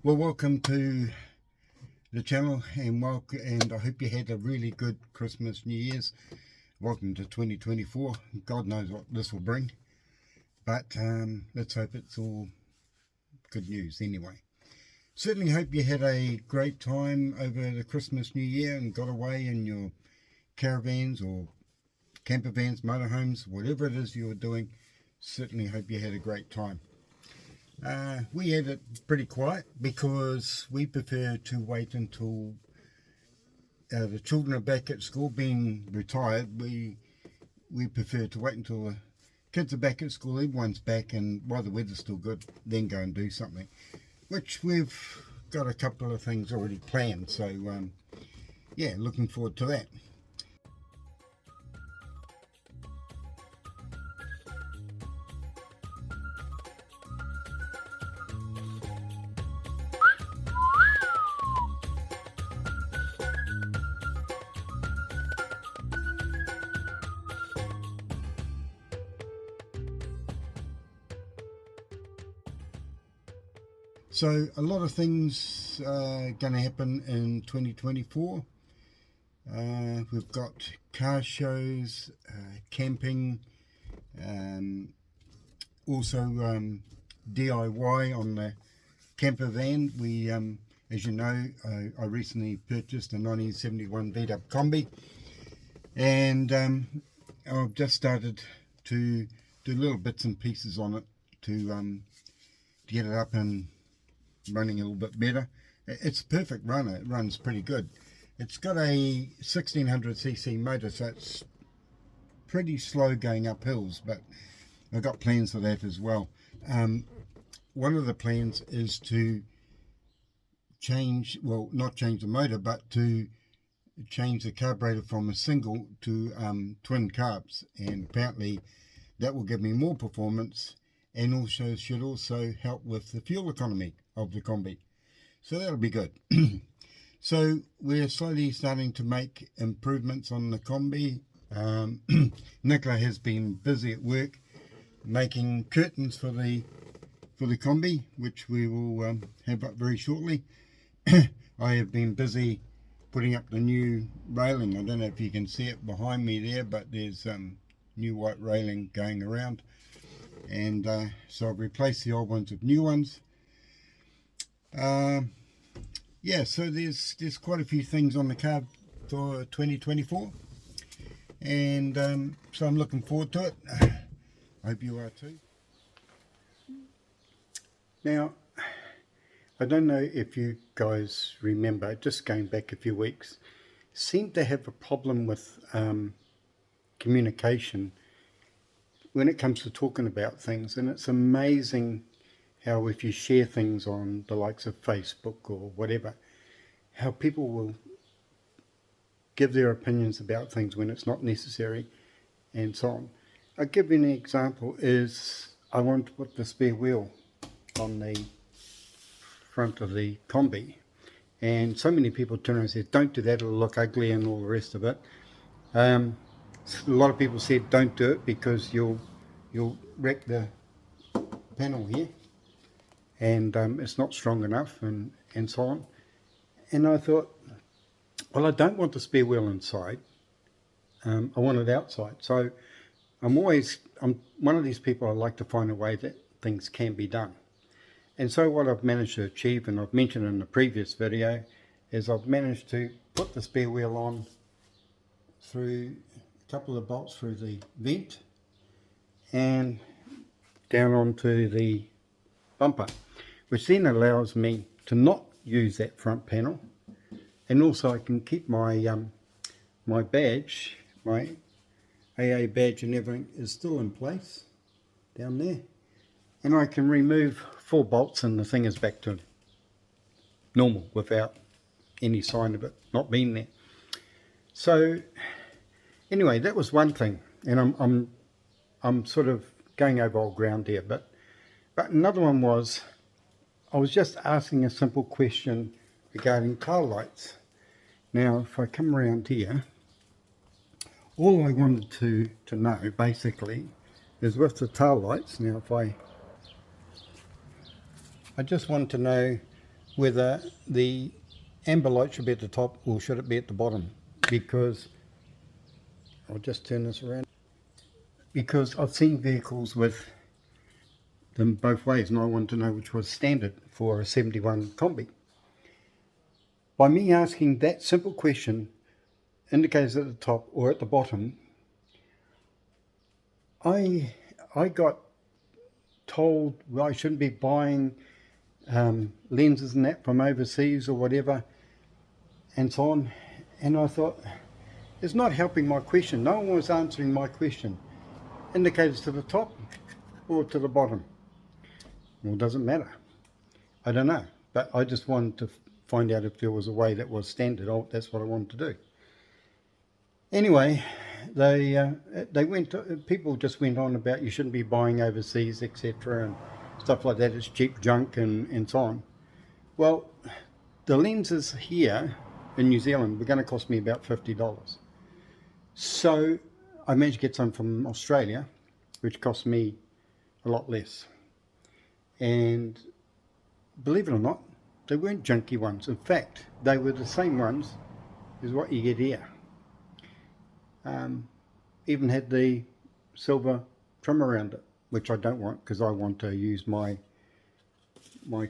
Well, welcome to the channel, and I hope you had a really good Christmas, New Year's. Welcome to 2024. God knows what this will bring, but let's hope it's all good news anyway. Certainly hope you had a great time over the Christmas, New Year, and got away in your caravans or camper vans, motorhomes, whatever it is you were doing. Certainly hope you had a great time. We had it pretty quiet because we prefer to wait until the children are back at school. Being retired, we prefer to wait until the kids are back at school, everyone's back, and while the weather's still good, then go and do something, which we've got a couple of things already planned. So yeah, looking forward to that. So a lot of things are going to happen in 2024. We've got car shows, camping, also DIY on the camper van. We, as you know, I recently purchased a 1971 beat-up Kombi, and I've just started to do little bits and pieces on it to get it up and running a little bit better. It's a perfect runner. It runs pretty good. It's got a 1600cc motor, so it's pretty slow going up hills, but I've got plans for that as well. One of the plans is to change, well, not change the motor, but to change the carburetor from a single to twin carbs, and apparently that will give me more performance, and also should also help with the fuel economy of the Kombi. So that'll be good. So we're slowly starting to make improvements on the Kombi. Nicola has been busy at work making curtains for the Kombi, which we will have up very shortly. I have been busy putting up the new railing. I don't know if you can see it behind me there, but there's new white railing going around, and so I've replaced the old ones with new ones. Yeah, so there's quite a few things on the card for 2024, and so I'm looking forward to it. I hope you are too. Now, I don't know if you guys remember, just going back a few weeks, seemed to have a problem with communication when it comes to talking about things, and it's amazing how if you share things on the likes of Facebook or whatever, how people will give their opinions about things when it's not necessary, and so on. I'll give you an example. Is I want to put the spare wheel on the front of the Kombi, and so many people turn around and say, don't do that, it'll look ugly and all the rest of it. A lot of people said don't do it because you'll wreck the panel here, and it's not strong enough, and so on. And I thought, well, I don't want the spare wheel inside, I want it outside. So I'm one of these people, I like to find a way that things can be done. And so what I've managed to achieve, and I've mentioned in the previous video, is I've managed to put the spare wheel on through a couple of bolts through the vent and down onto the bumper, which then allows me to not use that front panel, and also I can keep my my badge, my AA badge and everything is still in place down there, and I can remove 4 bolts and the thing is back to normal without any sign of it not being there. So anyway, that was one thing, and I'm sort of going over old ground here, but another one was, I was just asking a simple question regarding tail lights. Now, if I come around here, all I wanted to know basically is with the tail lights. Now, if I just wanted to know whether the amber light should be at the top or should it be at the bottom, because I'll just turn this around, because I've seen vehicles with them both ways and I want to know which was standard for a 71 Kombi. By me asking that simple question, indicators at the top or at the bottom, I got told I shouldn't be buying lenses and that from overseas or whatever and so on, and I thought, it's not helping my question. No one was answering my question. Indicators to the top or to the bottom? Well, it doesn't matter. I don't know, but I just wanted to find out if there was a way that was standard. That's what I wanted to do. Anyway, people just went on about you shouldn't be buying overseas, etc., and stuff like that. It's cheap junk and so on. Well, the lenses here in New Zealand were going to cost me about $50. So I managed to get some from Australia, which cost me a lot less. And believe it or not, they weren't junky ones. In fact, they were the same ones as what you get here. Even had the silver trim around it, which I don't want because I want to use my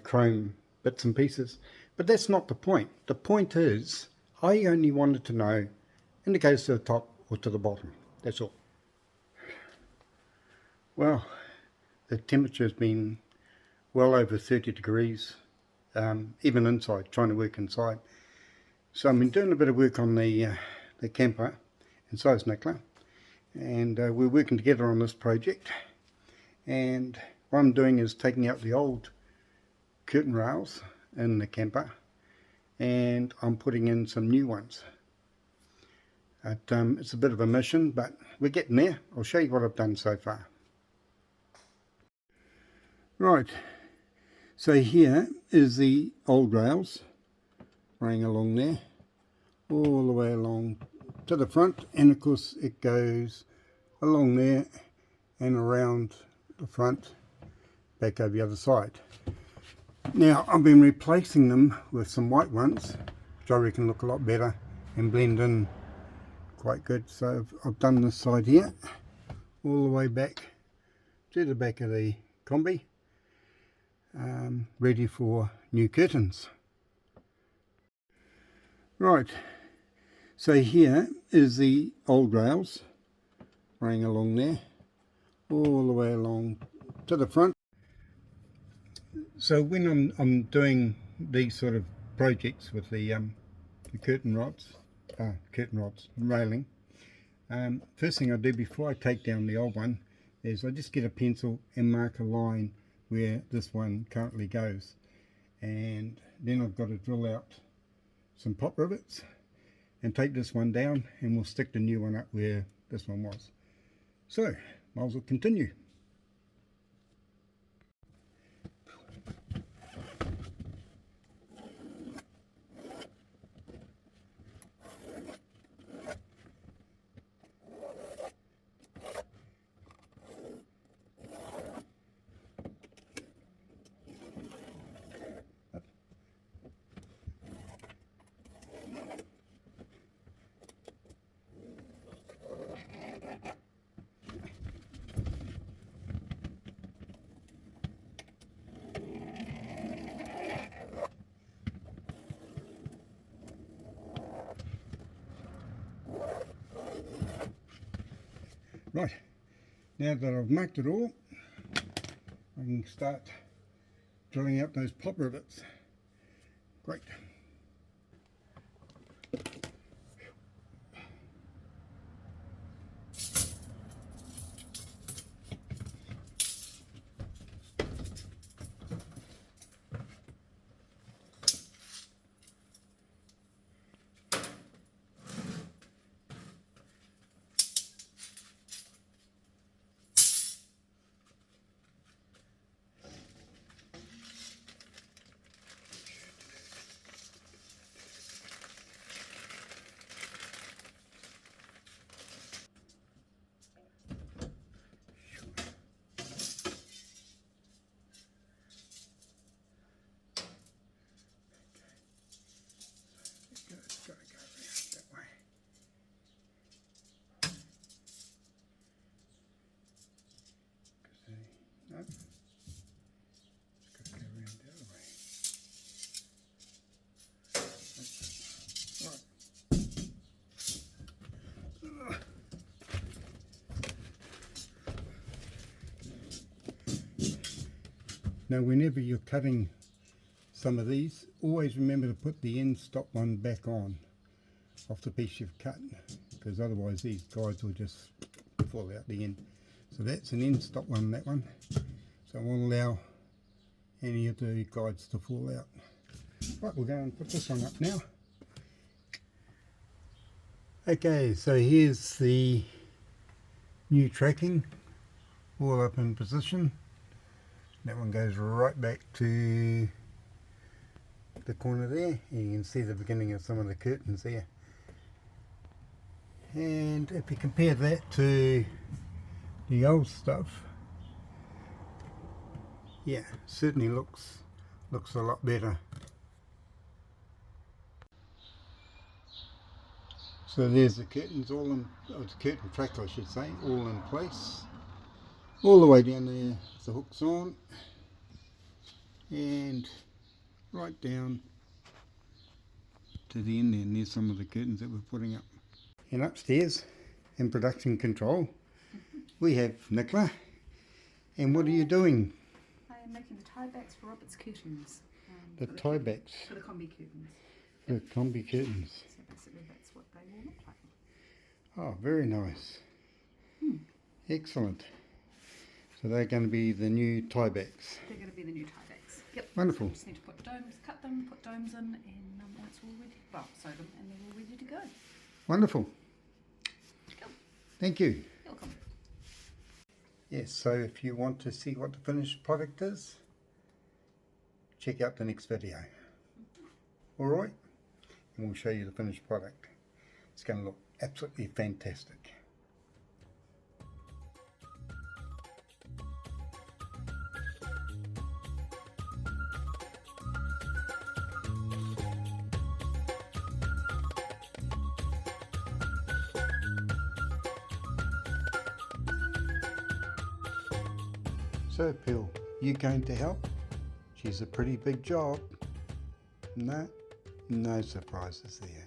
chrome bits and pieces. But that's not the point. The point is, I only wanted to know indicators to the top or to the bottom. That's all. Well, the temperature has been well over 30 degrees, even inside, trying to work inside. So I've been doing a bit of work on the camper, and so is Nicola, and we're working together on this project. And what I'm doing is taking out the old curtain rails in the camper, and I'm putting in some new ones. It's a bit of a mission, but we're getting there. I'll show you what I've done so far. Right, so here is the old rails running along there, all the way along to the front, and of course it goes along there and around the front, back over the other side. Now I've been replacing them with some white ones, which I reckon look a lot better and blend in quite good. So I've done this side here, all the way back to the back of the Kombi, ready for new curtains. Right, so here is the old rails running along there, all the way along to the front. So when I'm doing these sort of projects with the curtain rods, railing, first thing I do before I take down the old one is I just get a pencil and mark a line where this one currently goes, and then I've got to drill out some pop rivets and take this one down, and we'll stick the new one up where this one was. So might as well continue. Right, now that I've marked it all, I can start drilling out those pop rivets. Great. Now whenever you're cutting some of these, always remember to put the end stop one back on off the piece you've cut, because otherwise these guides will just fall out the end. So that's an end stop one, that one, so it won't allow any of the guides to fall out. Right, we'll go and put this one up now. Okay, so here's the new tracking all up in position. That one goes right back to the corner there, and you can see the beginning of some of the curtains there. And if you compare that to the old stuff, yeah, certainly looks a lot better. So there's the curtains all in, the curtain track I should say, all in place. All the way down there, the hook's on, and right down to the end there, and there's some of the curtains that we're putting up. And upstairs, in production control, we have Nicola. And what are you doing? I am making the tie backs for Robert's curtains. The tie backs? For the Kombi curtains. The Kombi curtains. So basically that's what they will look like. Oh, very nice. Excellent. So they're going to be the new tie backs. They're going to be the new tie backs. Yep. Wonderful. So we just need to put domes, cut them, put domes in, and once all ready, well, sew them, and they're all ready to go. Wonderful. Cool. Thank you. You're welcome. Yes, so if you want to see what the finished product is, check out the next video. Alright? And we'll show you the finished product. It's going to look absolutely fantastic. So Phil, you going to help? She's a pretty big job. No surprises there.